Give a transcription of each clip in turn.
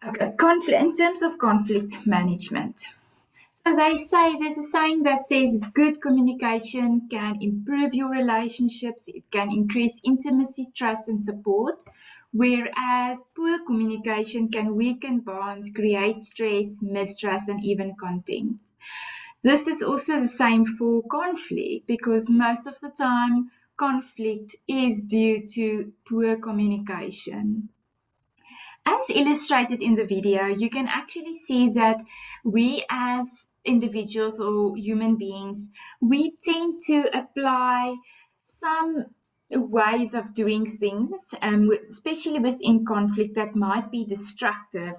Okay, in terms of conflict management. So they say there's a saying that says good communication can improve your relationships, it can increase intimacy, trust, and support, whereas poor communication can weaken bonds, create stress, mistrust, and even contempt. This is also the same for conflict because most of the time conflict is due to poor communication. As illustrated in the video, you can actually see that we as individuals or human beings, we tend to apply some ways of doing things, especially within conflict that might be destructive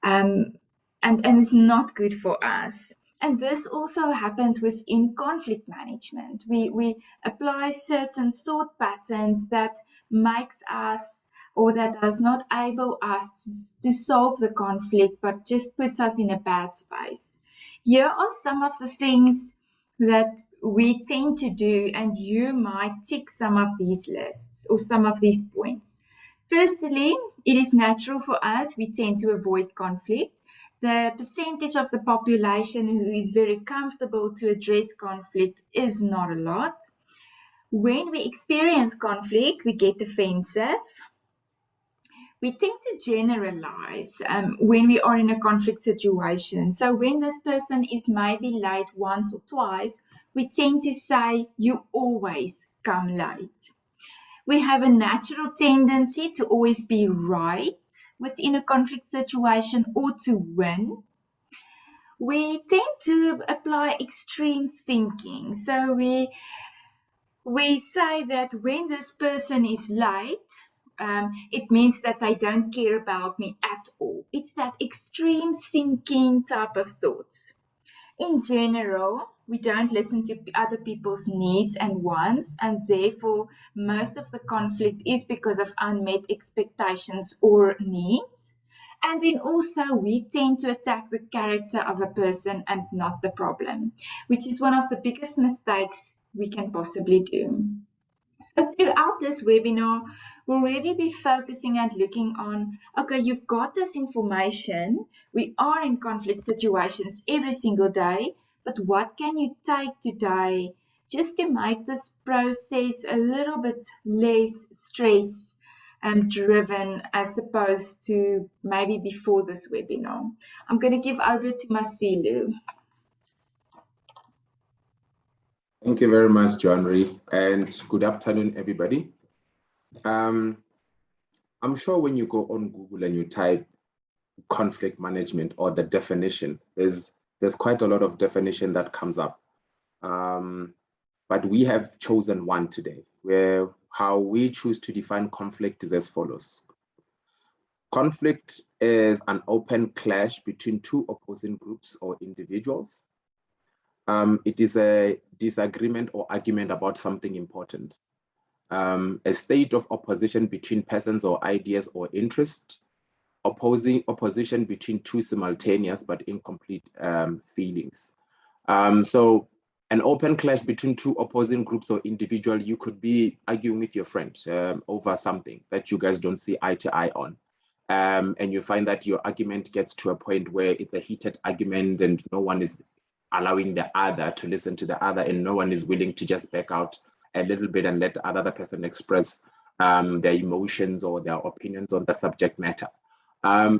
and is not good for us. And this also happens within conflict management. We apply certain thought patterns that makes us or that does not able us to solve the conflict, but just puts us in a bad space. Here are some of the things that we tend to do, and you might tick some of these lists or some of these points. Firstly, it is natural for us, we tend to avoid conflict. The percentage of the population who is very comfortable to address conflict is not a lot. When we experience conflict, we get defensive. We tend to generalize when we are in a conflict situation. So when this person is maybe late once or twice, we tend to say, you always come late. We have a natural tendency to always be right within a conflict situation or to win. We tend to apply extreme thinking. So we say that when this person is late, it means that they don't care about me at all. It's that extreme thinking type of thoughts. In general, we don't listen to other people's needs and wants, and therefore most of the conflict is because of unmet expectations or needs. And then also we tend to attack the character of a person and not the problem, which is one of the biggest mistakes we can possibly do. So throughout this webinar, we'll really be focusing and looking on, okay, you've got this information. We are in conflict situations every single day, but what can you take today just to make this process a little bit less stress and driven as opposed to maybe before this webinar? I'm going to give over to Masilu. Thank you very much, John-Marie, and good afternoon, everybody. I'm sure when you go on Google and you type conflict management or the definition, there's quite a lot of definition that comes up. But we have chosen one today, where how we choose to define conflict is as follows. Conflict is an open clash between two opposing groups or individuals. It is a disagreement or argument about something important. A state of opposition between persons or ideas or interest, opposition between two simultaneous but incomplete feelings. So an open clash between two opposing groups or individuals, you could be arguing with your friend over something that you guys don't see eye to eye on. And you find that your argument gets to a point where it's a heated argument and no one is allowing the other to listen to the other, and no one is willing to just back out a little bit and let the other person express their emotions or their opinions on the subject matter.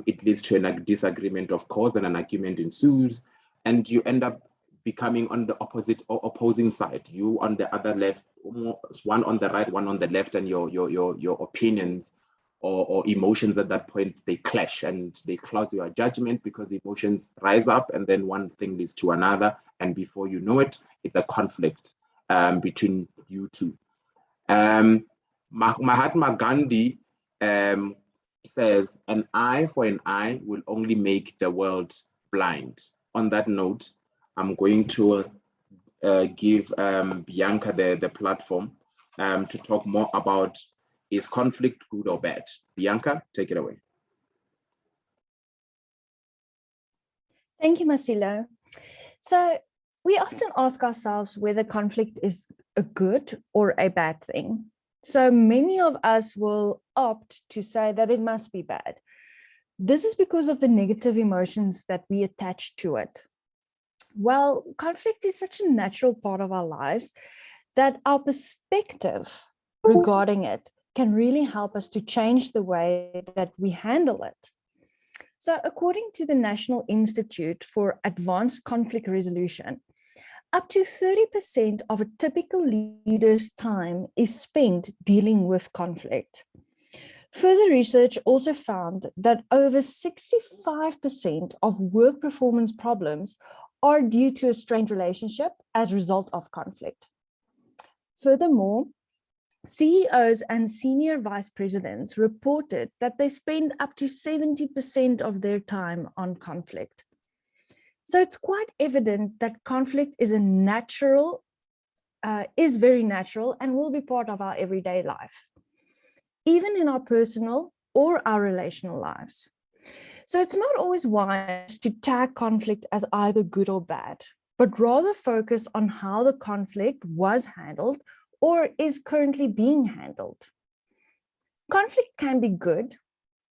It leads to a disagreement, of course, and an argument ensues, and you end up becoming on the opposite or opposing side. You on the other left, one on the right, one on the left, and your opinions or emotions at that point, they clash and they cloud your judgment because emotions rise up and then one thing leads to another. And before you know it, it's a conflict between you two. Mahatma Gandhi says, an eye for an eye will only make the world blind. On that note, I'm going to give Bianca the platform to talk more about, is conflict good or bad? Bianca, take it away. Thank you, Masilo. So we often ask ourselves whether conflict is a good or a bad thing. So many of us will opt to say that it must be bad. This is because of the negative emotions that we attach to it. Well, conflict is such a natural part of our lives that our perspective regarding it can really help us to change the way that we handle it. So according to the National Institute for Advanced Conflict Resolution, up to 30% of a typical leader's time is spent dealing with conflict. Further research also found that over 65% of work performance problems are due to a strained relationship as a result of conflict. Furthermore, CEOs and senior vice presidents reported that they spend up to 70% of their time on conflict. So it's quite evident that conflict is very natural and will be part of our everyday life, even in our personal or our relational lives. So it's not always wise to tag conflict as either good or bad, but rather focus on how the conflict was handled or is currently being handled. Conflict can be good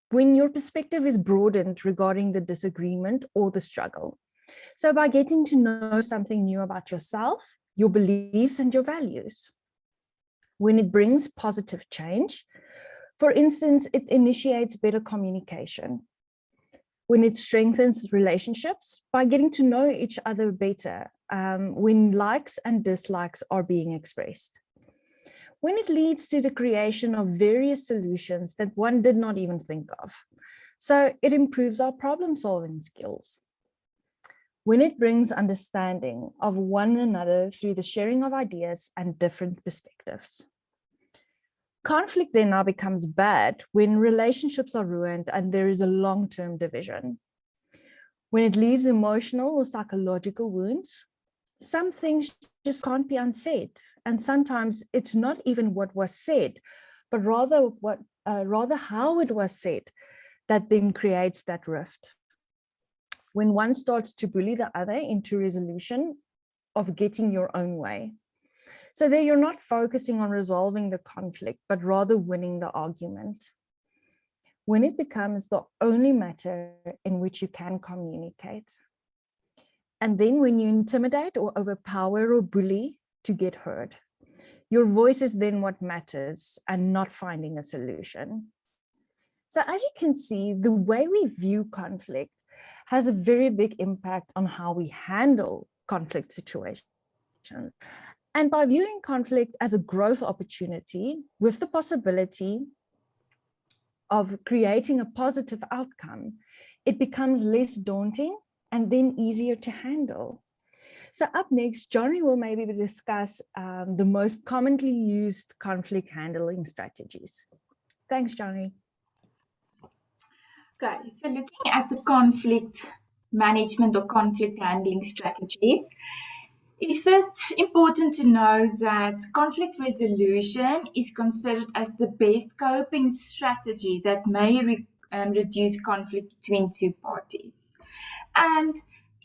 when your perspective is broadened regarding the disagreement or the struggle. So by getting to know something new about yourself, your beliefs, and your values. When it brings positive change, for instance, it initiates better communication. When it strengthens relationships by getting to know each other better, when likes and dislikes are being expressed. When it leads to the creation of various solutions that one did not even think of. So it improves our problem-solving skills. When it brings understanding of one another through the sharing of ideas and different perspectives. Conflict then now becomes bad when relationships are ruined and there is a long-term division. When it leaves emotional or psychological wounds, some things just can't be unsaid. And sometimes it's not even what was said, but rather how it was said that then creates that rift. When one starts to bully the other into resolution of getting your own way. So there you're not focusing on resolving the conflict, but rather winning the argument. When it becomes the only matter in which you can communicate. And then when you intimidate or overpower or bully to get heard, your voice is then what matters and not finding a solution. So as you can see, the way we view conflict has a very big impact on how we handle conflict situations. And by viewing conflict as a growth opportunity with the possibility of creating a positive outcome, it becomes less daunting and then easier to handle. So up next, Johnny will maybe discuss the most commonly used conflict handling strategies. Thanks, Johnny. Okay, so looking at the conflict management or conflict handling strategies, it is first important to know that conflict resolution is considered as the best coping strategy that may reduce conflict between two parties. And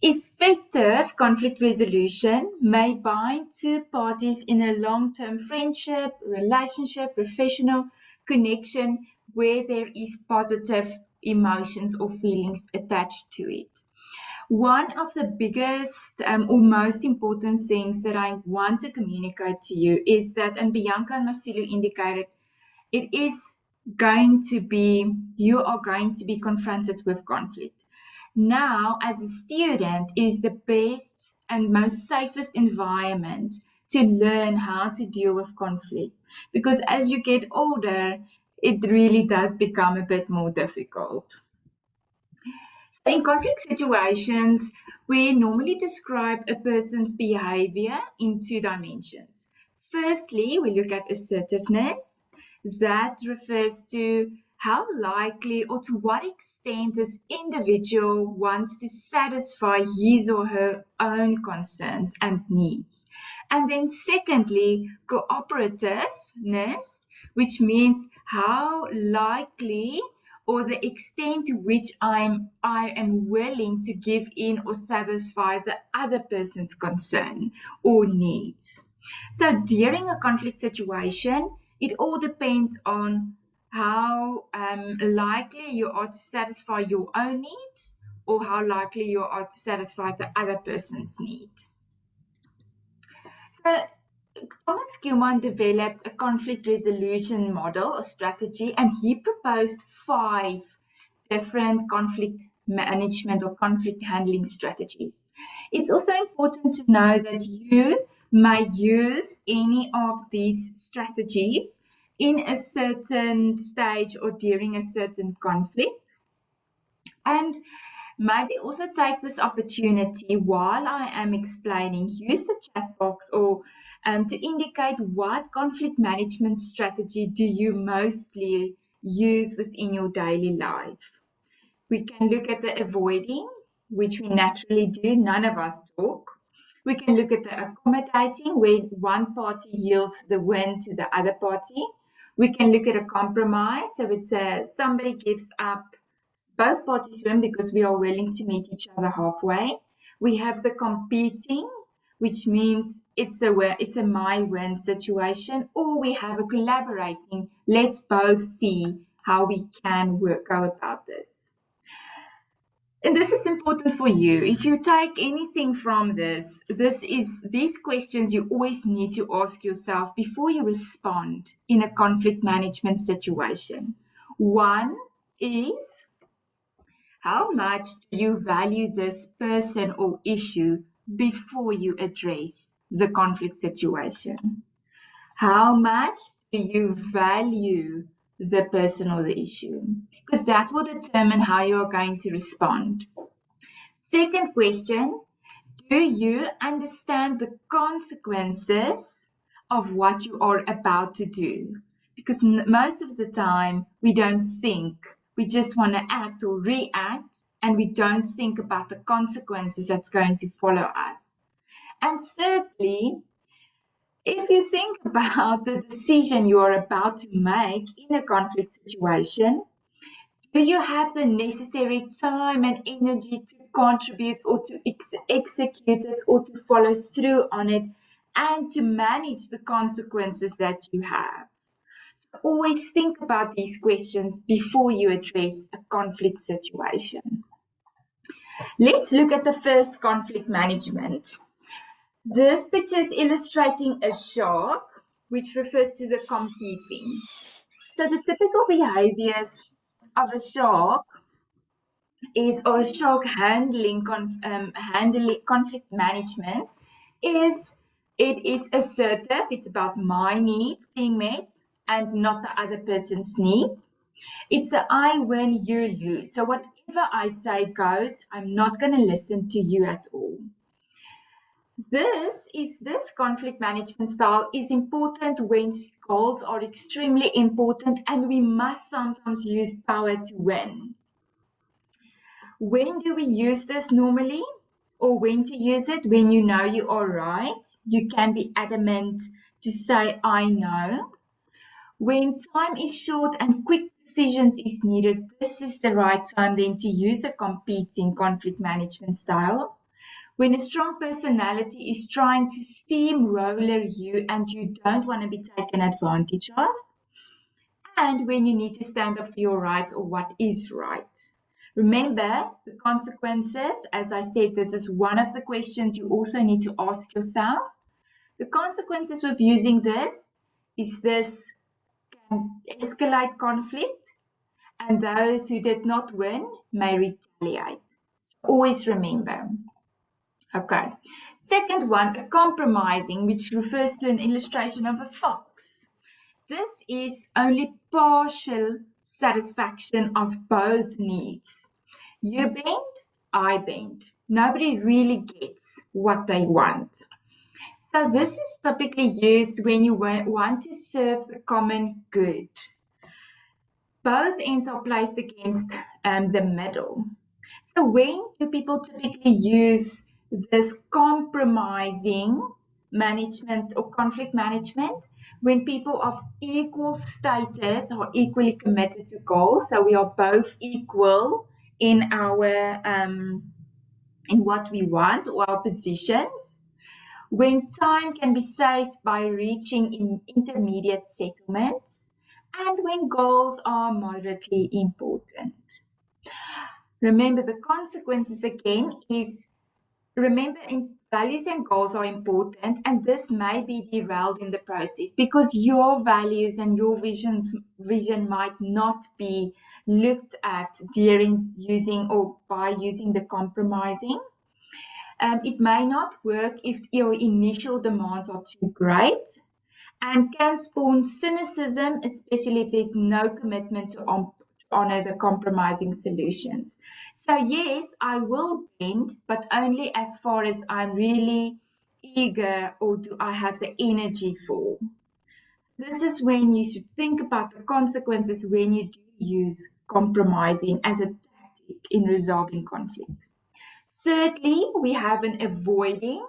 effective conflict resolution may bind two parties in a long-term friendship, relationship, professional connection where there is positive emotions or feelings attached to it. One of the biggest or most important things that I want to communicate to you is that, and Bianca and Marcelo indicated, it is going to be, you are going to be confronted with conflict. Now, as a student, it is the best and most safest environment to learn how to deal with conflict. Because as you get older, it really does become a bit more difficult. So in conflict situations, we normally describe a person's behavior in two dimensions. Firstly, we look at assertiveness. That refers to how likely or to what extent this individual wants to satisfy his or her own concerns and needs. And then secondly, cooperativeness, which means how likely or the extent to which I am willing to give in or satisfy the other person's concern or needs. So during a conflict situation, it all depends on how likely you are to satisfy your own needs, or how likely you are to satisfy the other person's need. So Thomas Kuhlman developed a conflict resolution model or strategy, and he proposed 5 different conflict management or conflict handling strategies. It's also important to know that you may use any of these strategies in a certain stage or during a certain conflict. And maybe also take this opportunity while I am explaining, use the chat box or to indicate what conflict management strategy do you mostly use within your daily life. We can look at the avoiding, which we naturally do, none of us talk. We can look at the accommodating, where one party yields the win to the other party. We can look at a compromise, so it's somebody gives up, both parties win because we are willing to meet each other halfway. We have the competing, which means it's a my win situation, or we have a collaborating. Let's both see how we can go about this. And this is important for you. If you take anything from this, these questions you always need to ask yourself before you respond in a conflict management situation. One is, how much do you value this person or issue before you address the conflict situation? How much do you value the person or the issue? Because that will determine how you are going to respond. Second question, do you understand the consequences of what you are about to do? Because most of the time we don't think. We just want to act or react, and we don't think about the consequences that's going to follow us. And thirdly, if you think about the decision you are about to make in a conflict situation, do you have the necessary time and energy to contribute or to execute it or to follow through on it and to manage the consequences that you have? So always think about these questions before you address a conflict situation. Let's look at the first, conflict management. This picture is illustrating a shark, which refers to the competing. So the typical behaviors of a shark is, or shark handling conflict management is, it is assertive. It's about my needs being met and not the other person's need. It's the I win, you lose. So whatever I say goes. I'm not going to listen to you at all. This conflict management style is important when goals are extremely important and we must sometimes use power to win. When do we use this normally? Or when to use it? When you know you are right. You can be adamant to say, I know. When time is short and quick decisions is needed, this is the right time then to use a competing conflict management style. When a strong personality is trying to steamroller you and you don't want to be taken advantage of. And when you need to stand up for your right or what is right. Remember the consequences. As I said, this is one of the questions you also need to ask yourself. The consequences of using this is this can escalate conflict, and those who did not win may retaliate. So always remember. Okay. Second one, a compromising, which refers to an illustration of a fox. This is only partial satisfaction of both needs. You bend, I bend. Nobody really gets what they want. So this is typically used when you want to serve the common good. Both ends are placed against the middle. So when do people typically use this compromising management or conflict management? When people of equal status are equally committed to goals, so we are both equal in our in what we want or our positions. When time can be saved by reaching in intermediate settlements, and when goals are moderately important. Remember, the consequences again is, remember, values and goals are important, and this may be derailed in the process because your values and your vision might not be looked at during using or by using the compromising. It may not work if your initial demands are too great and can spawn cynicism, especially if there's no commitment to honor the compromising solutions. So yes, I will bend, but only as far as I'm really eager or do I have the energy for. This is when you should think about the consequences when you do use compromising as a tactic in resolving conflict. Thirdly, we have an avoiding.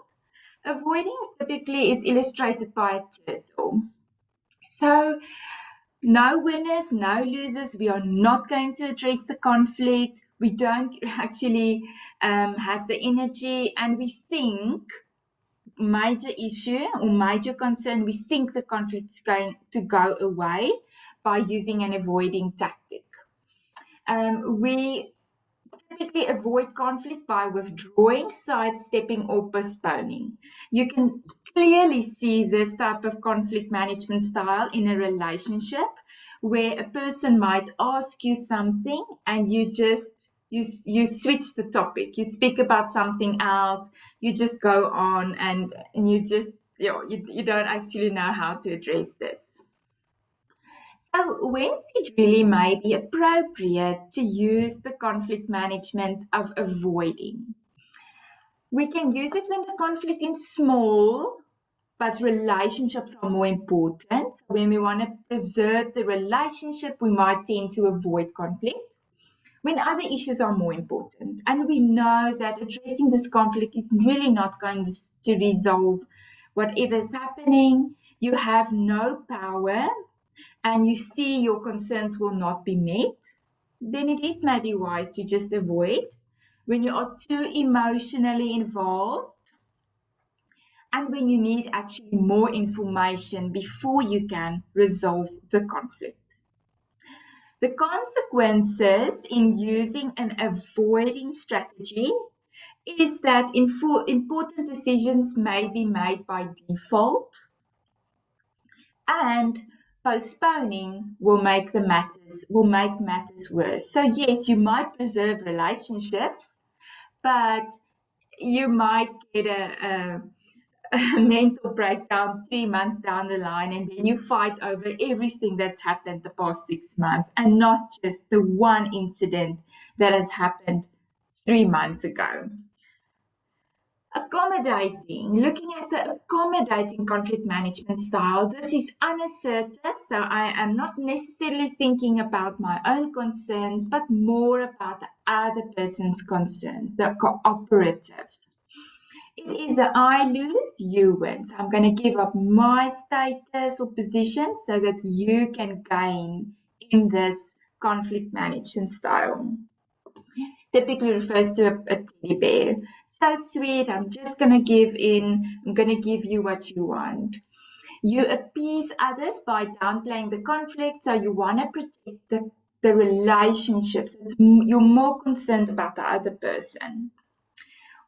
Avoiding typically is illustrated by a turtle. So, no winners, no losers. We are not going to address the conflict. We don't actually have the energy, and we think major issue or major concern, we think the conflict is going to go away by using an avoiding tactic. We typically avoid conflict by withdrawing, sidestepping, or postponing. You can clearly see this type of conflict management style in a relationship where a person might ask you something and you switch the topic. You speak about something else, you just go on and you just, you don't actually know how to address this. So when is it really may be appropriate to use the conflict management of avoiding? We can use it when the conflict is small, but relationships are more important. So when we want to preserve the relationship, we might tend to avoid conflict. When other issues are more important, and we know that addressing this conflict is really not going to resolve whatever is happening, you have no power, and you see your concerns will not be met, then it is maybe wise to just avoid. When you are too emotionally involved and when you need actually more information before you can resolve the conflict. The consequences in using an avoiding strategy is that important decisions may be made by default, and postponing will make matters worse. So yes, you might preserve relationships, but you might get a mental breakdown 3 months down the line, and then you fight over everything that's happened the past 6 months and not just the one incident that has happened 3 months ago. Accommodating, looking at the accommodating conflict management style, this is unassertive, so I am not necessarily thinking about my own concerns, but more about the other person's concerns, the cooperative. It is a I lose, you win. So I'm going to give up my status or position so that you can gain in this conflict management style. Typically refers to a teddy bear. So sweet, I'm just going to give in. I'm going to give you what you want. You appease others by downplaying the conflict, so you want to protect the relationships. You're more concerned about the other person.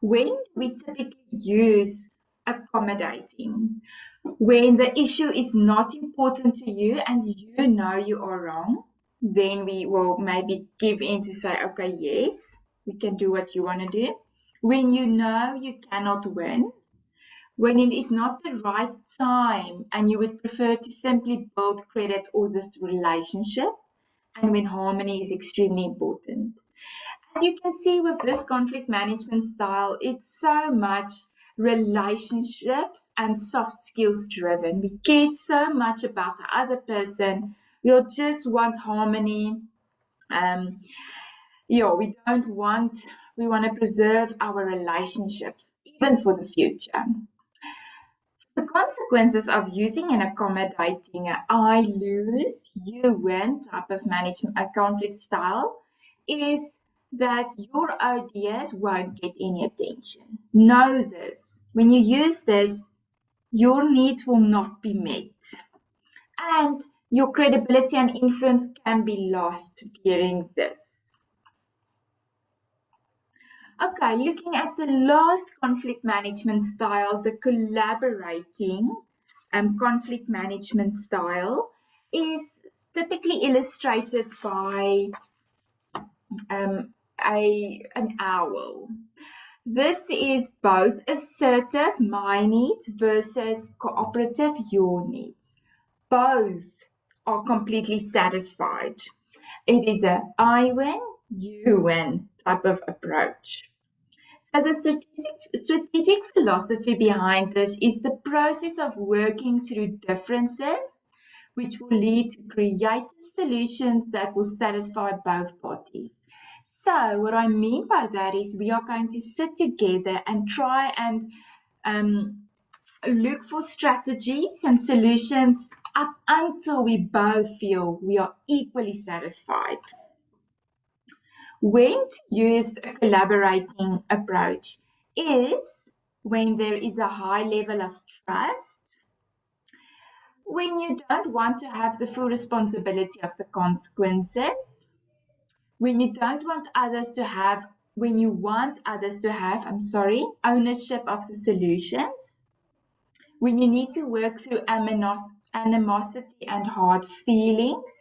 When we typically use accommodating, when the issue is not important to you and you know you are wrong, then we will maybe give in to say, okay, yes, we can do what you want to do. When you know you cannot win, when it is not the right time and you would prefer to simply build credit or this relationship, and when harmony is extremely important. As you can see with this conflict management style, it's so much relationships and soft skills driven. We care so much about the other person. We just want harmony. We want to preserve our relationships, even for the future. The consequences of using an accommodating I lose, you win type of management, a conflict style, is that your ideas won't get any attention. Know this. When you use this, your needs will not be met. And your credibility and influence can be lost during this. Okay, looking at the last conflict management style, the collaborating conflict management style is typically illustrated by an owl. This is both assertive, my needs, versus cooperative, your needs. Both are completely satisfied. It is a I win, you win type of approach. So the strategic philosophy behind this is the process of working through differences, which will lead to creative solutions that will satisfy both parties. So what I mean by that is we are going to sit together and try and look for strategies and solutions up until we both feel we are equally satisfied. When to use a collaborating approach is when there is a high level of trust, when you don't want to have the full responsibility of the consequences, when you don't want others to have, when you want others to have, ownership of the solutions, when you need to work through animosity and hard feelings,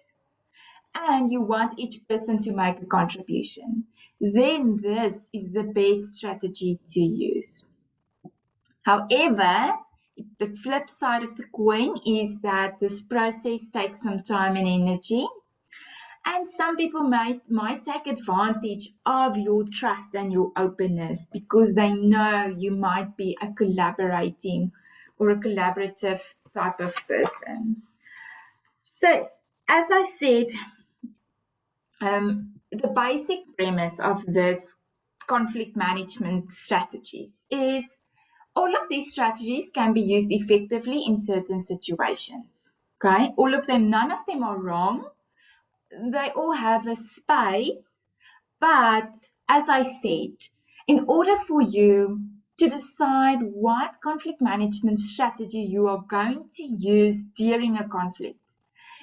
and you want each person to make a contribution, then this is the best strategy to use. However, the flip side of the coin is that this process takes some time and energy, and some people might take advantage of your trust and your openness because they know you might be a collaborating or a collaborative type of person. So, as I said, the basic premise of this conflict management strategies is all of these strategies can be used effectively in certain situations. Okay, all of them, none of them are wrong. They all have a space, but as I said, in order for you to decide what conflict management strategy you are going to use during a conflict,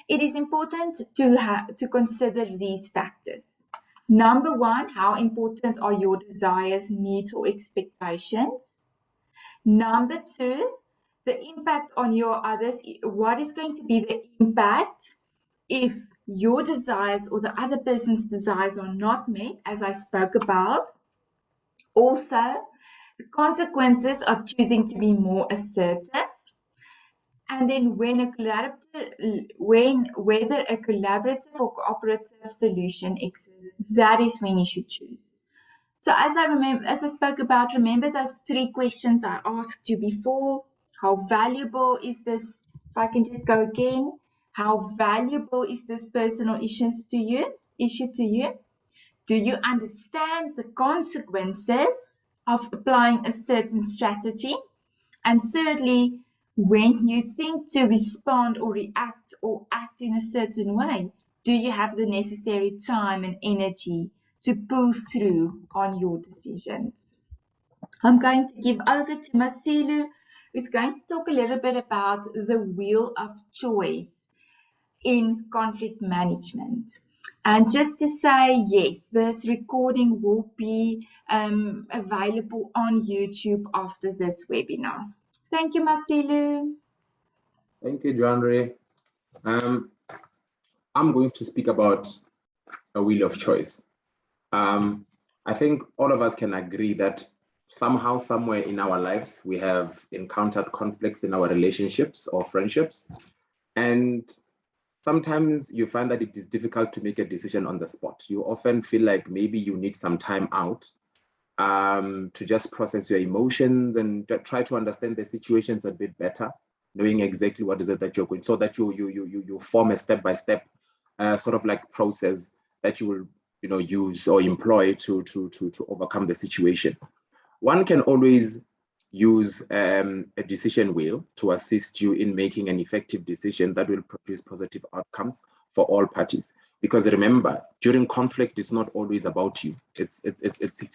it is important to consider these factors. Number one, how important are your desires, needs, or expectations? Number two, the impact on your others. What is going to be the impact if your desires or the other person's desires are not met, as I spoke about? Also, the consequences of choosing to be more assertive. And then whether a collaborative or cooperative solution exists, that is when you should choose. So as I spoke about, remember those 3 questions I asked you before. How valuable is this? If I can just go again, how valuable is this personal issue to you? Do you understand the consequences of applying a certain strategy? And thirdly, when you think to respond or react or act in a certain way, do you have the necessary time and energy to pull through on your decisions? I'm going to give over to Masilu, who's going to talk a little bit about the wheel of choice in conflict management. And just to say, yes, this recording will be available on YouTube after this webinar. Thank you, Masilu. Thank you, Joanre. I'm going to speak about a wheel of choice. I think all of us can agree that somehow, somewhere in our lives, we have encountered conflicts in our relationships or friendships. And sometimes you find that it is difficult to make a decision on the spot. You often feel like maybe you need some time out to just process your emotions and try to understand the situations a bit better, knowing exactly what is it that you're going, so that you form a step-by-step sort of like process that you will use or employ to overcome the situation. One can always use a decision wheel to assist you in making an effective decision that will produce positive outcomes for all parties. Because remember, during conflict, it's not always about you. It's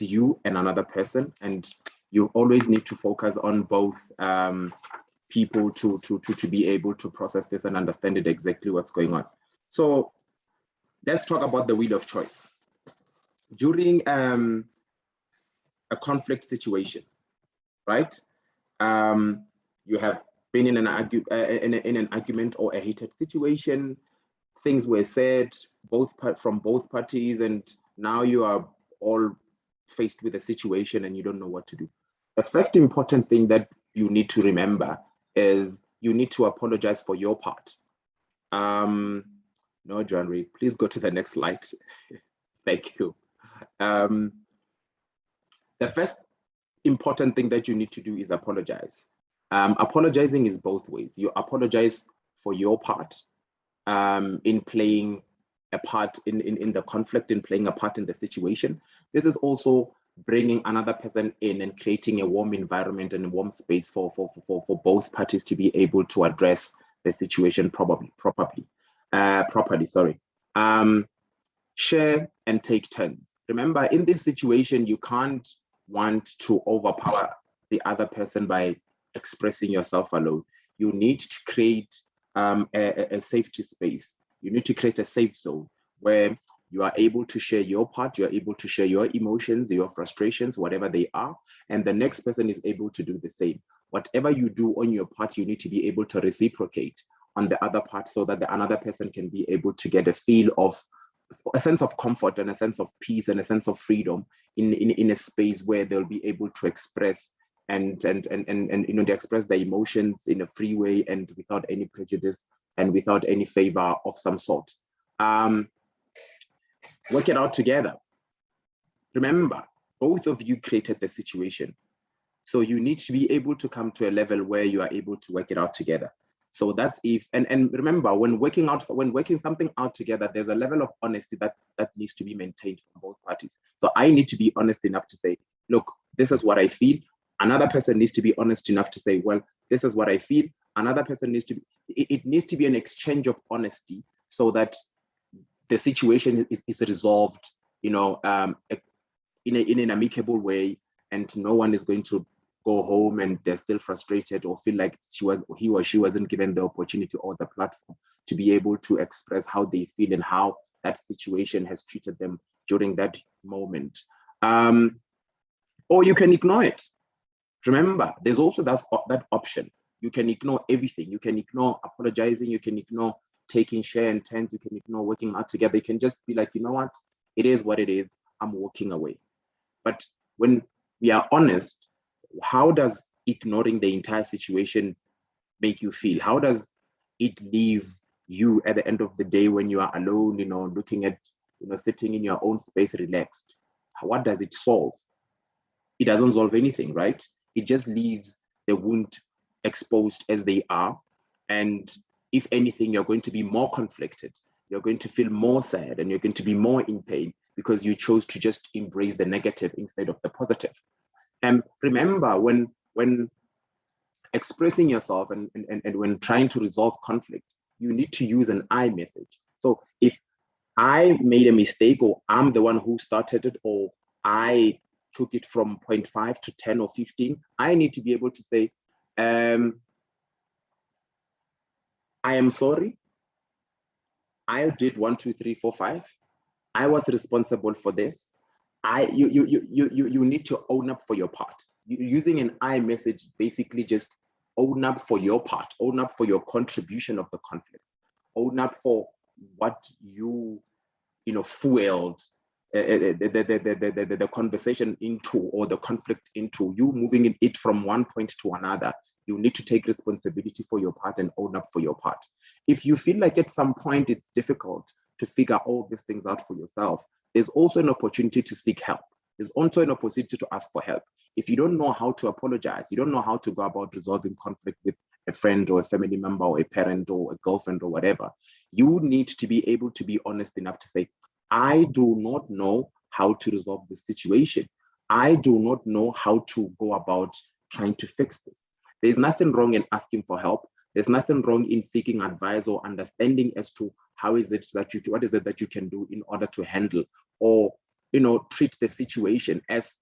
you and another person, and you always need to focus on both people to be able to process this and understand it exactly what's going on. So let's talk about the wheel of choice. During a conflict situation, right? You have been in an argument or a heated situation. Things were said from both parties, and now you are all faced with a situation and you don't know what to do. The first important thing that you need to remember is you need to apologize for your part. No, John Ray, please go to the next slide. Thank you. The first important thing that you need to do is apologize. Apologizing is both ways. You apologize for your part in playing a part in the conflict, in playing a part in the situation. This is also bringing another person in and creating a warm environment and a warm space for both parties to be able to address the situation properly. Share and take turns. Remember, in this situation, you can't want to overpower the other person by expressing yourself alone. You need to create a safety space. You need to create a safe zone where you are able to share your part, you are able to share your emotions, your frustrations, whatever they are, and the next person is able to do the same. Whatever you do on your part, you need to be able to reciprocate on the other part so that the another person can be able to get a feel of a sense of comfort and a sense of peace and a sense of freedom in a space where they'll be able to express and they express their emotions in a free way and without any prejudice and without any favor of some sort. Work it out together. Remember, both of you created the situation. So you need to be able to come to a level where you are able to work it out together. So that's if, and remember, when working something out together, there's a level of honesty that needs to be maintained from both parties. So I need to be honest enough to say, look, this is what I feel. Another person needs to be honest enough to say, well, this is what I feel. Another person needs to be, it needs to be an exchange of honesty so that the situation is resolved, in an amicable way, and no one is going to go home and they're still frustrated or feel like he or she wasn't given the opportunity or the platform to be able to express how they feel and how that situation has treated them during that moment. Or you can ignore it. Remember, there's also that option. You can ignore everything. You can ignore apologizing. You can ignore taking share and turns. You can ignore working out together. You can just be like, you know what? It is what it is. I'm walking away. But when we are honest, how does ignoring the entire situation make you feel? How does it leave you at the end of the day when you are alone, looking at, sitting in your own space, relaxed? What does it solve? It doesn't solve anything, right? It just leaves the wound exposed as they are. And if anything, you're going to be more conflicted. You're going to feel more sad and you're going to be more in pain because you chose to just embrace the negative instead of the positive. And remember, when expressing yourself and when trying to resolve conflict, you need to use an I message. So if I made a mistake, or I'm the one who started it, or I took it from 0.5 to 10 or 15, I need to be able to say, I am sorry. I did 1, 2, 3, 4, 5. I was responsible for this. You need to own up for your part. Using an I message, basically just own up for your part, own up for your contribution of the conflict, own up for what you fueled the conversation into, or the conflict into, you moving it from one point to another. You need to take responsibility for your part and own up for your part. If you feel like at some point it's difficult to figure all these things out for yourself, there's also an opportunity to seek help. There's also an opportunity to ask for help. If you don't know how to apologize, you don't know how to go about resolving conflict with a friend or a family member or a parent or a girlfriend or whatever, you need to be able to be honest enough to say, I do not know how to resolve this situation. I do not know how to go about trying to fix this. There's nothing wrong in asking for help. There's nothing wrong in seeking advice or understanding as to what is it that you can do in order to handle or treat the situation as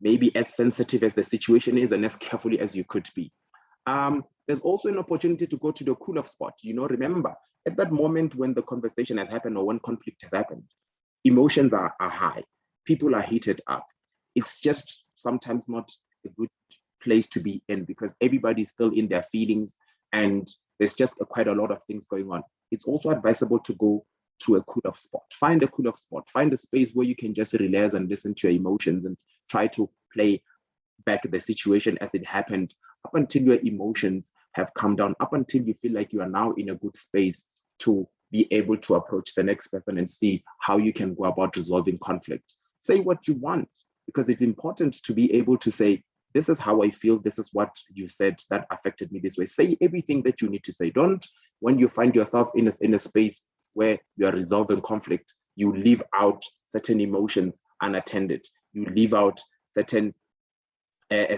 maybe as sensitive as the situation is and as carefully as you could be. There's also an opportunity to go to the cool off spot. Remember, at that moment when the conversation has happened or when conflict has happened, emotions are high. People are heated up. It's just sometimes not a good place to be in because everybody's still in their feelings and there's just quite a lot of things going on. It's also advisable to go to a cool off spot. Find a cool off spot. Find a space where you can just relax and listen to your emotions and try to play back the situation as it happened up until your emotions have come down, up until you feel like you are now in a good space to be able to approach the next person and see how you can go about resolving conflict. Say what you want, because it's important to be able to say, this is how I feel, this is what you said that affected me this way. Say everything that you need to say. Don't, when you find yourself in a space where you are resolving conflict, you leave out certain emotions unattended. You leave out certain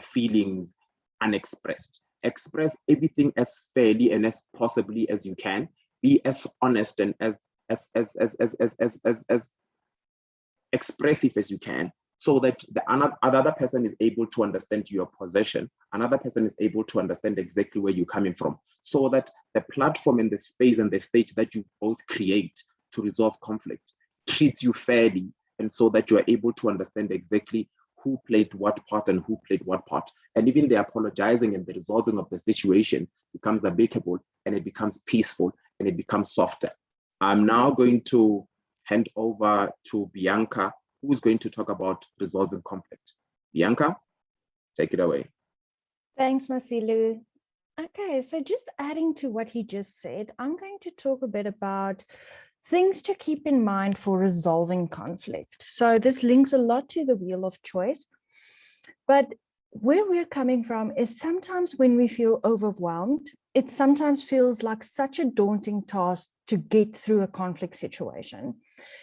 feelings unexpressed. Express everything as fairly and as possibly as you can. Be as honest and as expressive as you can, so that the another person is able to understand your position. Another person is able to understand exactly where you're coming from, so that the platform and the space and the stage that you both create to resolve conflict treats you fairly, and so that you are able to understand exactly who played what part and who played what part. And even the apologizing and the resolving of the situation becomes amicable, and it becomes peaceful, and it becomes softer. I'm now going to hand over to Bianca, who's going to talk about resolving conflict. Bianca, take it away. Thanks, Masilu. Okay, so just adding to what he just said, I'm going to talk a bit about things to keep in mind for resolving conflict. So this links a lot to the wheel of choice, but where we're coming from is sometimes when we feel overwhelmed, it sometimes feels like such a daunting task to get through a conflict situation.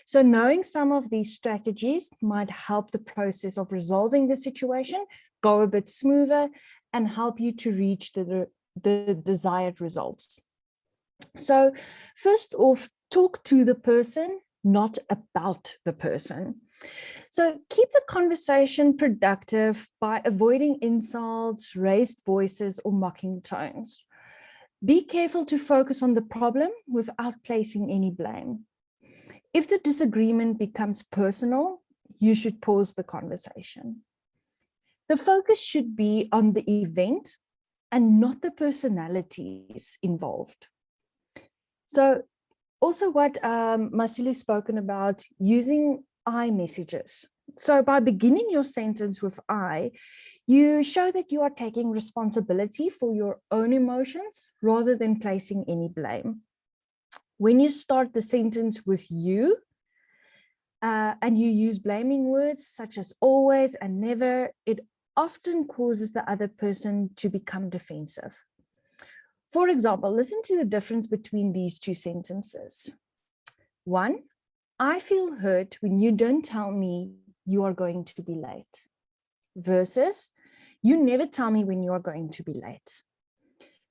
So knowing some of these strategies might help the process of resolving the situation go a bit smoother and help you to reach the desired results. So first off, talk to the person, not about the person. So keep the conversation productive by avoiding insults, raised voices, or mocking tones. Be careful to focus on the problem without placing any blame. If the disagreement becomes personal, you should pause the conversation. The focus should be on the event and not the personalities involved. So also what Masilu's spoken about, using I messages. So by beginning your sentence with I, you show that you are taking responsibility for your own emotions rather than placing any blame. When you start the sentence with you, and you use blaming words such as always and never, it often causes the other person to become defensive. For example, listen to the difference between these two sentences. 1, I feel hurt when you don't tell me you are going to be late, versus you never tell me when you are going to be late.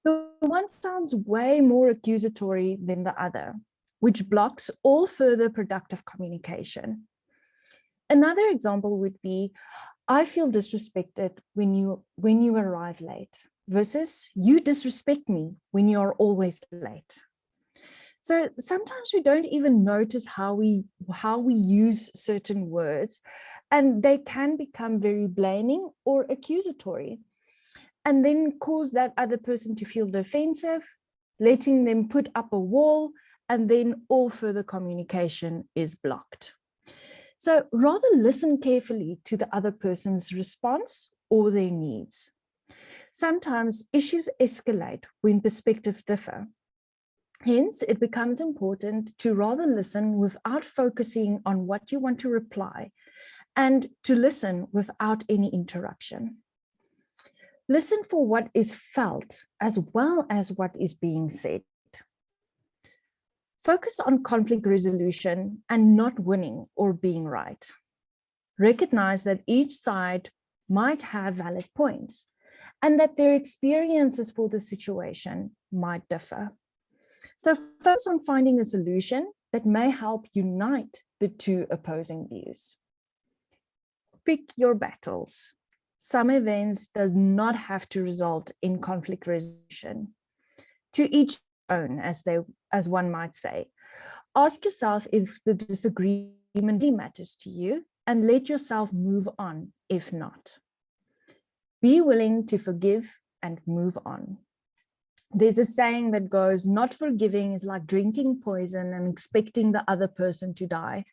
The one sounds way more accusatory than the other, which blocks all further productive communication. Another example would be, I feel disrespected when you arrive late, versus you disrespect me when you are always late. So sometimes we don't even notice how we use certain words, and they can become very blaming or accusatory, and then cause that other person to feel defensive, letting them put up a wall, and then all further communication is blocked. So rather listen carefully to the other person's response or their needs. Sometimes issues escalate when perspectives differ. Hence, it becomes important to rather listen without focusing on what you want to reply, and to listen without any interruption. Listen for what is felt as well as what is being said. Focus on conflict resolution and not winning or being right. Recognize that each side might have valid points and that their experiences for the situation might differ. So focus on finding a solution that may help unite the two opposing views. Pick your battles. Some events does not have to result in conflict resolution. To each own, as one might say. Ask yourself if the disagreement really matters to you and let yourself move on if not. Be willing to forgive and move on. There's a saying that goes, not forgiving is like drinking poison and expecting the other person to die.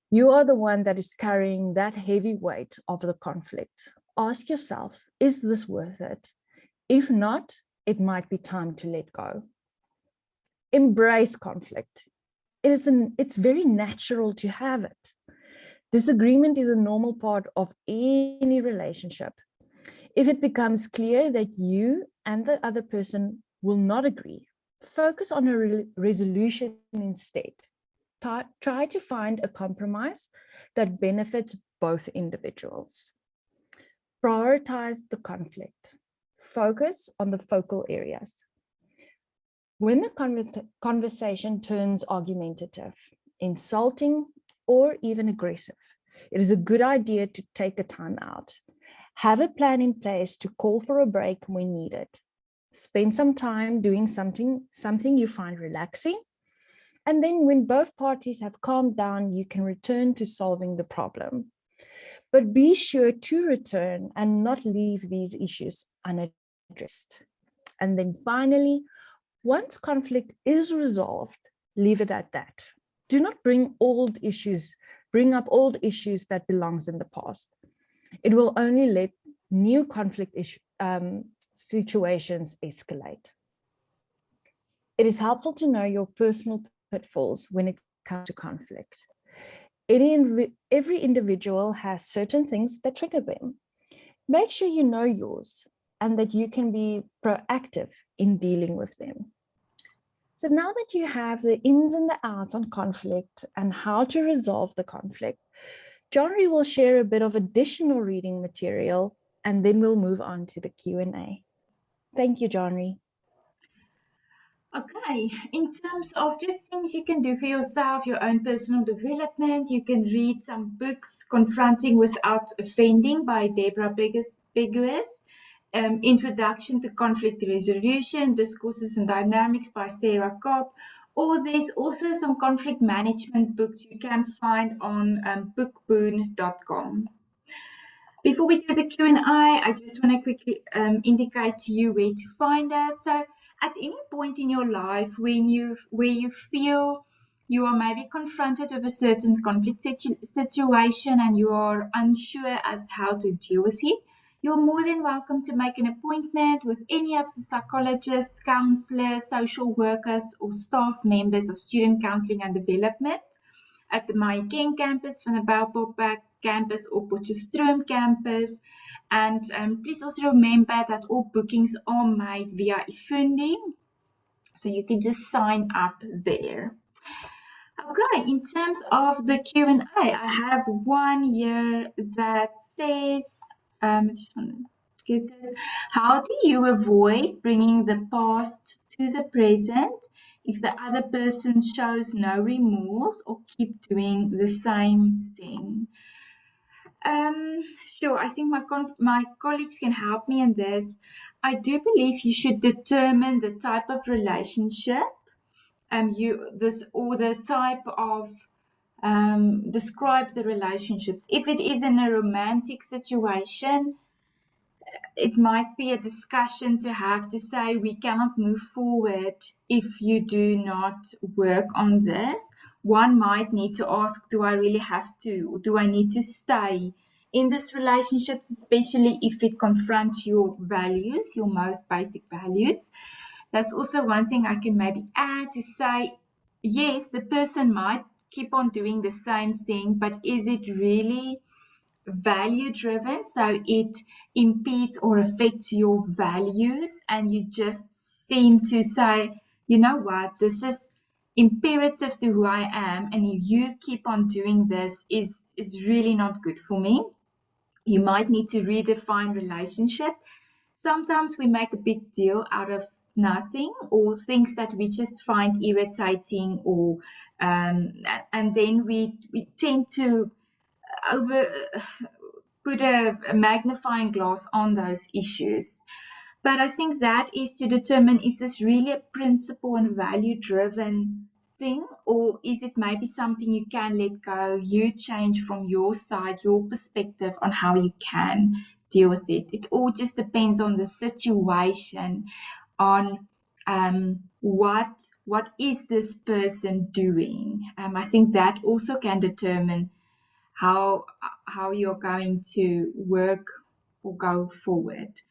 You are the one that is carrying that heavy weight of the conflict. Ask yourself, is this worth it? If not, it might be time to let go. Embrace conflict. It's very natural to have it. Disagreement is a normal part of any relationship. If it becomes clear that you and the other person will not agree, focus on a resolution instead. Try to find a compromise that benefits both individuals. Prioritize the conflict. Focus on the focal areas. When the conversation turns argumentative, insulting, or even aggressive, it is a good idea to take a time out. Have a plan in place to call for a break when needed. Spend some time doing something you find relaxing. And then when both parties have calmed down, you can return to solving the problem. But be sure to return and not leave these issues unaddressed. And then finally, once conflict is resolved, leave it at that. Do not bring up old issues that belongs in the past. It will only let new conflict situations escalate. It is helpful to know your personal pitfalls when it comes to conflict. Every individual has certain things that trigger them. Make sure you know yours and that you can be proactive in dealing with them. So now that you have the ins and the outs on conflict and how to resolve the conflict, Johnry will share a bit of additional reading material and then we'll move on to the Q&A. Thank you, Johnry. Okay, in terms of just things you can do for yourself, your own personal development, you can read some books, Confronting Without Offending by Deborah Begues, Introduction to Conflict Resolution, Discourses and Dynamics by Sarah Cobb, or there's also some conflict management books you can find on bookboon.com. Before we do the Q&A, I just want to quickly indicate to you where to find us. So at any point in your life where you feel you are maybe confronted with a certain conflict situation and you are unsure as how to deal with it, you're more than welcome to make an appointment with any of the psychologists, counselors, social workers, or staff members of student counseling and development at the Mahikeng campus, Van der Bijlpark campus, or Potchefstroom campus. And please also remember that all bookings are made via eFunding, so you can just sign up there. Okay, in terms of the Q&A, I have one here that says, I just want to get this. How do you avoid bringing the past to the present if the other person shows no remorse or keep doing the same thing? Sure, I think my colleagues can help me in this. I do believe you should determine the type of relationship the type of describe the relationships. If it is in a romantic situation, it might be a discussion to have to say we cannot move forward if you do not work on this. One might need to ask, do I really have to, or do I need to stay in this relationship, especially if it confronts your values, your most basic values? That's also one thing I can maybe add to say, yes, the person might keep on doing the same thing, but is it really value driven? So it impedes or affects your values, and you just seem to say, you know what, this is imperative to who I am, and if you keep on doing this is really not good for me. You might need to redefine relationship. Sometimes we make a big deal out of nothing, or things that we just find irritating, or and then we tend to put a magnifying glass on those issues. But I think that is to determine, is this really a principle and value-driven thing, or is it maybe something you can let go, you change from your side, your perspective on how you can deal with it. It all just depends on the situation, on what is this person doing. I think that also can determine how you're going to work or go forward.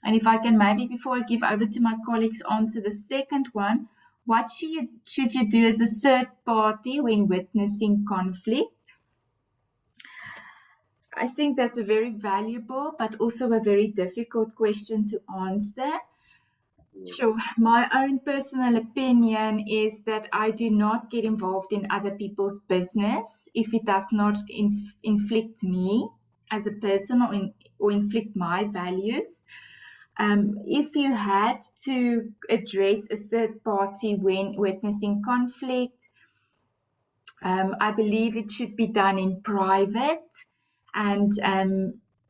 And if I can maybe, before I give over to my colleagues, answer the second one, what should you do as a third party when witnessing conflict? I think that's a very valuable but also a very difficult question to answer. Sure. My own personal opinion is that I do not get involved in other people's business if it does not inflict me as a person or inflict my values. If you had to address a third party when witnessing conflict, I believe it should be done in private, and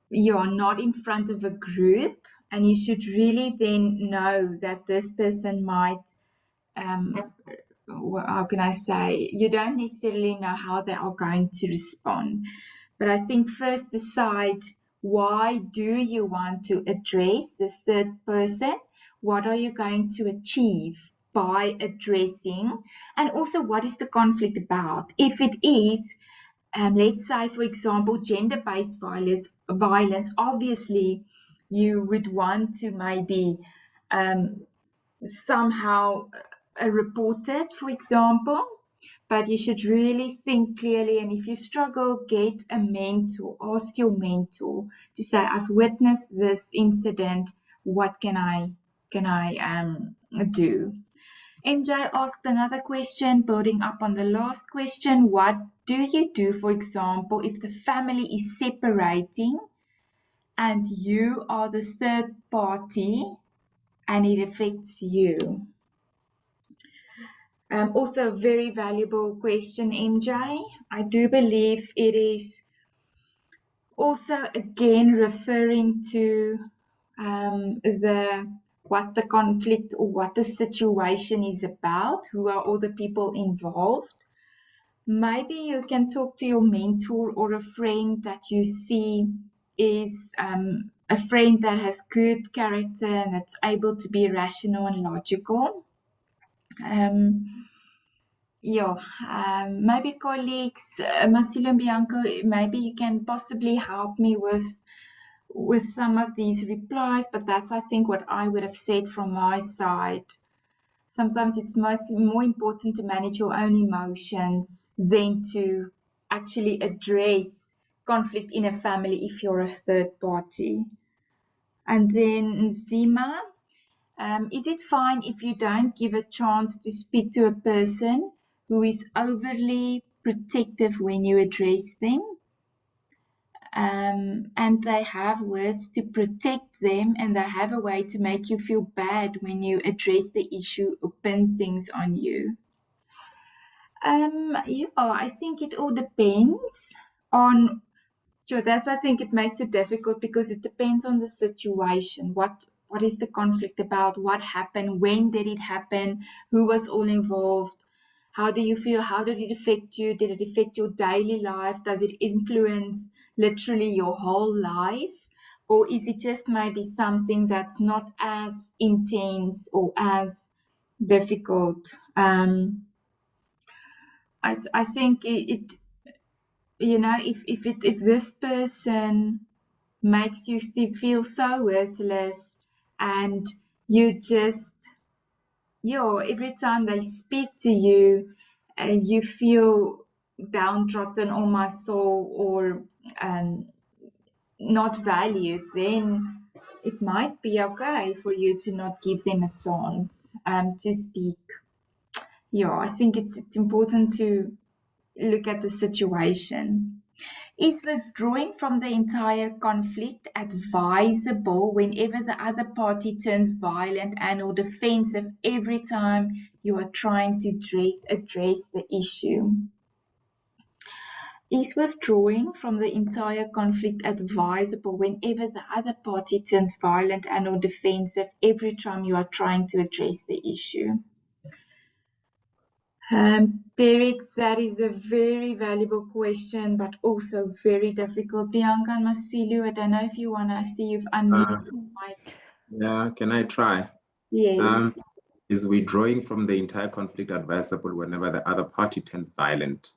you are not in front of a group, and you should really then know that this person might, how can I say, you don't necessarily know how they are going to respond. But I think first decide, why do you want to address the third person? What are you going to achieve by addressing? And also, what is the conflict about? If it is, let's say, for example, gender-based violence, obviously you would want to maybe somehow report it, for example. But you should really think clearly, and if you struggle, get a mentor. Ask your mentor to say, I've witnessed this incident, what can I do? MJ asked another question, building up on the last question. What do you do, for example, if the family is separating and you are the third party and it affects you? Also a very valuable question, MJ. I do believe it is also, again, referring to what the conflict or what the situation is about, who are all the people involved. Maybe you can talk to your mentor or a friend that you see is a friend that has good character and that's able to be rational and logical. Maybe colleagues, Marcelo and Bianca, maybe you can possibly help me with some of these replies, but that's, I think, what I would have said from my side. Sometimes it's more important to manage your own emotions than to actually address conflict in a family if you're a third party. And then Nzima, is it fine if you don't give a chance to speak to a person who is overly protective when you address them? And they have words to protect them, and they have a way to make you feel bad when you address the issue or pin things on you. I think it all depends on. Sure, I think it makes it difficult because it depends on the situation. What is the conflict about? What happened? When did it happen? Who was all involved? How do you feel? How did it affect you? Did it affect your daily life? Does it influence literally your whole life? Or is it just maybe something that's not as intense or as difficult? I think it if this person makes you feel so worthless, and you just every time they speak to you, you feel downtrodden on my soul or not valued, then it might be okay for you to not give them a chance to speak. I think it's important to look at the situation. Is withdrawing from the entire conflict advisable whenever the other party turns violent and or defensive every time you are trying to address the issue? Is withdrawing from the entire conflict advisable whenever the other party turns violent and or defensive every time you are trying to address the issue? Derek, that is a very valuable question, but also very difficult. Bianca and Masilu, I don't know if you want to see you've unmuted your mics. Yeah, can I try? Yes. Is withdrawing from the entire conflict advisable whenever the other party turns violent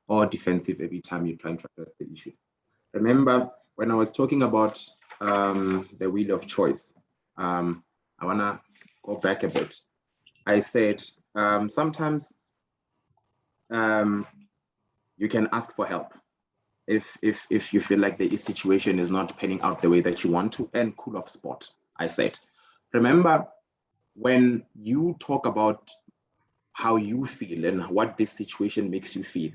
or defensive every time you try to address the issue? Remember, when I was talking about the wheel of choice, I want to go back a bit. I said sometimes you can ask for help if you feel like the situation is not panning out the way that you want to, and cool off spot. I said, remember, when you talk about how you feel and what this situation makes you feel,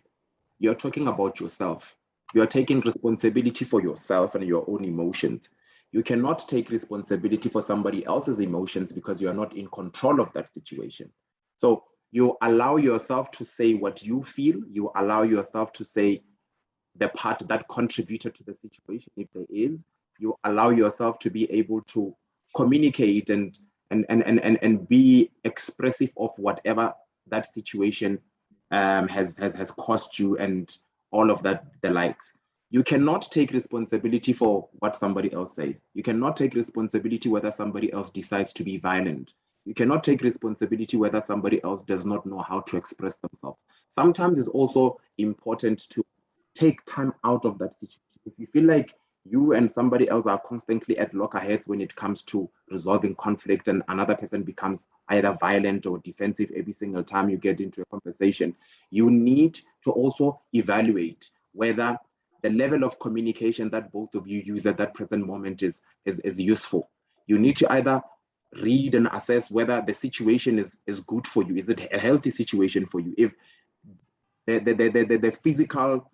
you're talking about yourself. You're taking responsibility for yourself and your own emotions. You cannot take responsibility for somebody else's emotions because you are not in control of that situation. So you allow yourself to say what you feel. You allow yourself to say the part that contributed to the situation, if there is. You allow yourself to be able to communicate and be expressive of whatever that situation has cost you and all of that, the likes. You cannot take responsibility for what somebody else says. You cannot take responsibility whether somebody else decides to be violent. You cannot take responsibility whether somebody else does not know how to express themselves. Sometimes it's also important to take time out of that situation. If you feel like you and somebody else are constantly at loggerheads when it comes to resolving conflict, and another person becomes either violent or defensive every single time you get into a conversation, you need to also evaluate whether the level of communication that both of you use at that present moment is useful. You need to either read and assess whether the situation is good for you. Is it a healthy situation for you? If the physical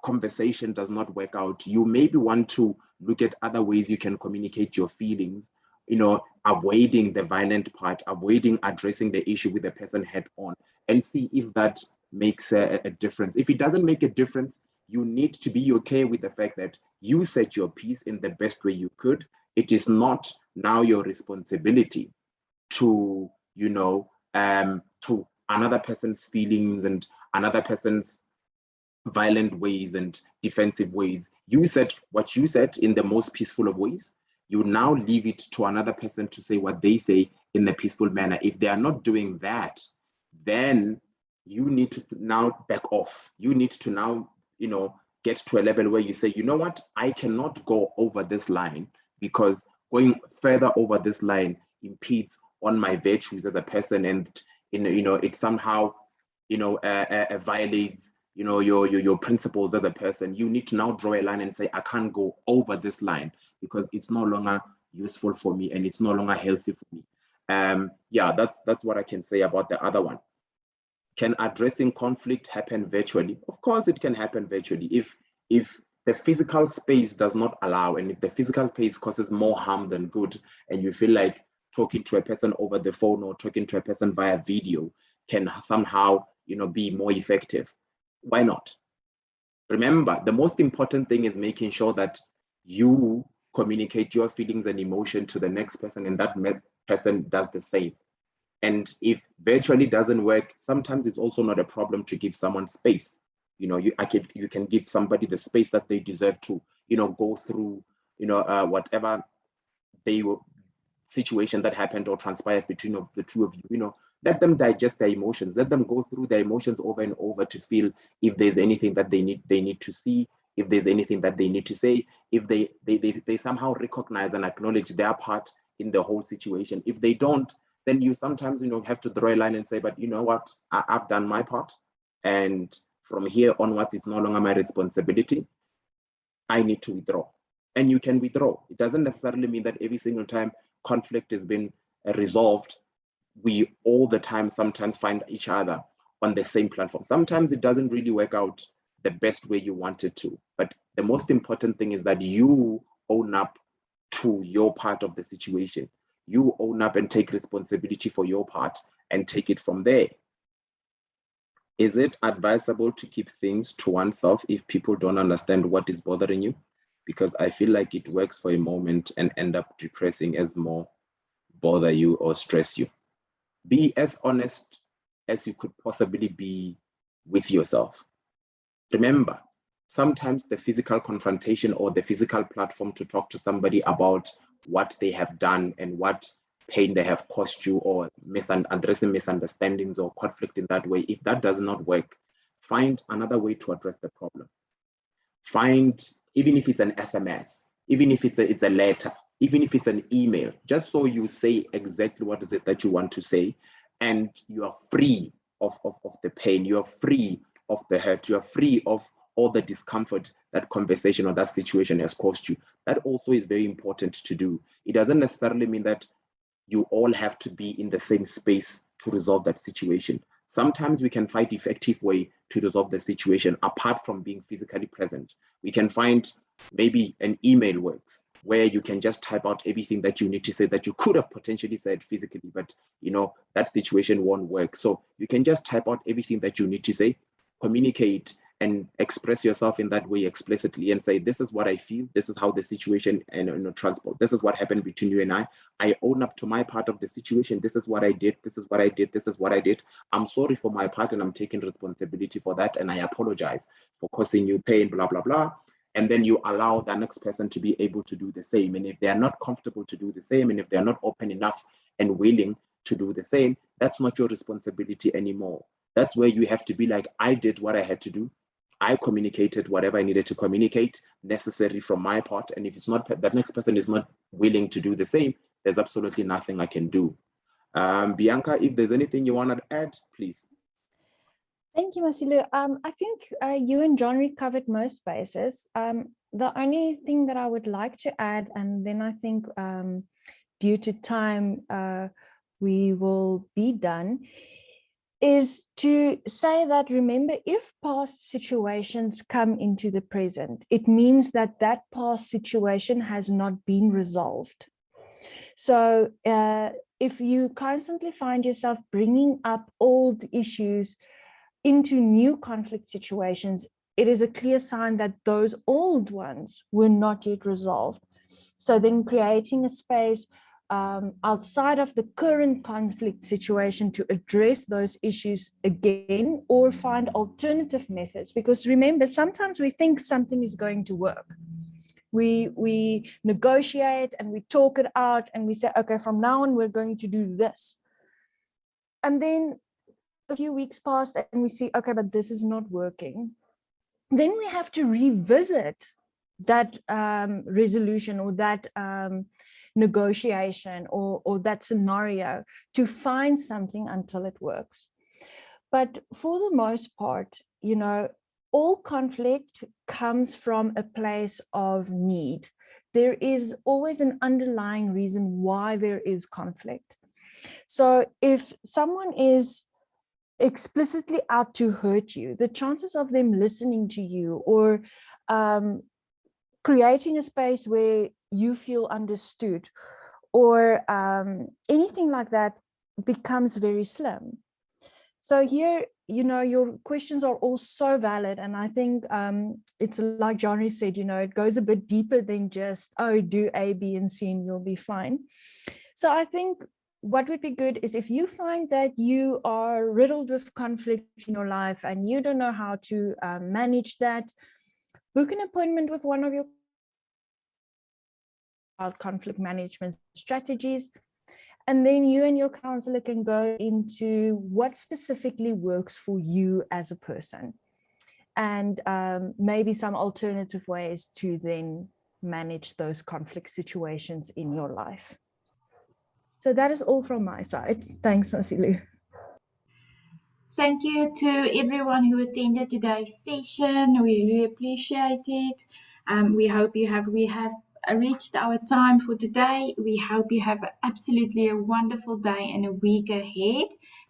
conversation does not work out, you maybe want to look at other ways you can communicate your feelings, avoiding the violent part, avoiding addressing the issue with the person head on, and see if that makes a difference. If it doesn't make a difference, you need to be okay with the fact that you said your piece in the best way you could. It is not now your responsibility to, to another person's feelings and another person's violent ways and defensive ways. You said what you said in the most peaceful of ways. You now leave it to another person to say what they say in a peaceful manner. If they are not doing that, then you need to now back off. You need to now, get to a level where you say, you know what, I cannot go over this line, because going further over this line impedes on my virtues as a person, and it somehow violates your principles as a person. You need to now draw a line and say, I can't go over this line because it's no longer useful for me and it's no longer healthy for me. Yeah, that's what I can say about the other one. Can addressing conflict happen virtually? Of course it can happen virtually. If the physical space does not allow, and if the physical space causes more harm than good, and you feel like talking to a person over the phone or talking to a person via video can somehow be more effective, why not? Remember, the most important thing is making sure that you communicate your feelings and emotion to the next person, and that person does the same. And if virtually doesn't work, sometimes it's also not a problem to give someone space. You can give somebody the space that they deserve to, go through, whatever situation that happened or transpired between the two of you. Let them digest their emotions. Let them go through their emotions over and over to feel if there's anything that they need to see, if there's anything that they need to say, if they somehow recognize and acknowledge their part in the whole situation. If they don't, then you sometimes have to draw a line and say, but you know what, I've done my part, and from here onwards it's no longer my responsibility. I need to withdraw. And you can withdraw. It doesn't necessarily mean that every single time conflict has been resolved, we all the time sometimes find each other on the same platform. Sometimes it doesn't really work out the best way you want it to. But the most important thing is that you own up to your part of the situation. You own up and take responsibility for your part and take it from there. Is it advisable to keep things to oneself if people don't understand what is bothering you? Because I feel like it works for a moment and end up depressing as more bother you or stress you. Be as honest as you could possibly be with yourself. Remember, sometimes the physical confrontation or the physical platform to talk to somebody about what they have done and what pain they have caused you, or addressing misunderstandings or conflict in that way, if that does not work, find another way to address the problem. Find, even if it's an SMS, even if it's a letter, even if it's an email, just so you say exactly what is it that you want to say, and you are free of the pain, you are free of the hurt, you are free of all the discomfort that conversation or that situation has caused you. That also is very important to do. It doesn't necessarily mean that you all have to be in the same space to resolve that situation. Sometimes we can find effective way to resolve the situation apart from being physically present. We can find maybe an email works where you can just type out everything that you need to say that you could have potentially said physically, but that situation won't work. So you can just type out everything that you need to say, communicate and express yourself in that way explicitly and say, this is what I feel, this is how the situation and transport, this is what happened between you and I own up to my part of the situation, this is what I did, this is what I did, this is what I did. I'm sorry for my part and I'm taking responsibility for that and I apologize for causing you pain, blah, blah, blah. And then you allow the next person to be able to do the same. And if they are not comfortable to do the same, and if they're not open enough and willing to do the same, that's not your responsibility anymore. That's where you have to be like, I did what I had to do. I communicated whatever I needed to communicate, necessary from my part. And if it's not, that next person is not willing to do the same, there's absolutely nothing I can do. Bianca, if there's anything you want to add, please. Thank you, Masilu. I think you and John covered most bases. The only thing that I would like to add, and then I think due to time, we will be done, is to say that, remember, if past situations come into the present, it means that that past situation has not been resolved. So if you constantly find yourself bringing up old issues into new conflict situations, it is a clear sign that those old ones were not yet resolved. So then creating a space outside of the current conflict situation to address those issues again, or find alternative methods. Because remember, sometimes we think something is going to work. We negotiate and we talk it out and we say, okay, from now on, we're going to do this. And then a few weeks pass and we see, okay, but this is not working. Then we have to revisit that resolution or that negotiation or that scenario to find something until it works. But for the most part, all conflict comes from a place of need. There is always an underlying reason why there is conflict. So if someone is explicitly out to hurt you, the chances of them listening to you or creating a space where you feel understood or anything like that becomes very slim. So here, your questions are all so valid. And I think it's like Johnny said, it goes a bit deeper than just, oh, do A, B, and C, and you'll be fine. So I think what would be good is if you find that you are riddled with conflict in your life and you don't know how to manage that, book an appointment with one of your conflict management strategies. And then you and your counselor can go into what specifically works for you as a person, and maybe some alternative ways to then manage those conflict situations in your life. So that is all from my side. Thanks, Masilu. Thank you to everyone who attended today's session. We really appreciate it. We hope we have reached our time for today. We hope you have absolutely a wonderful day and a week ahead.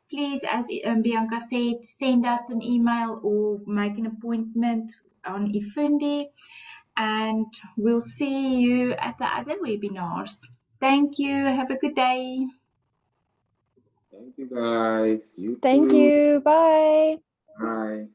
Please, as Bianca said, send us an email or make an appointment on Ifundi, and we'll see you at the other webinars. Thank you. Have a good day. Thank you, guys. Thank you. Bye. Bye.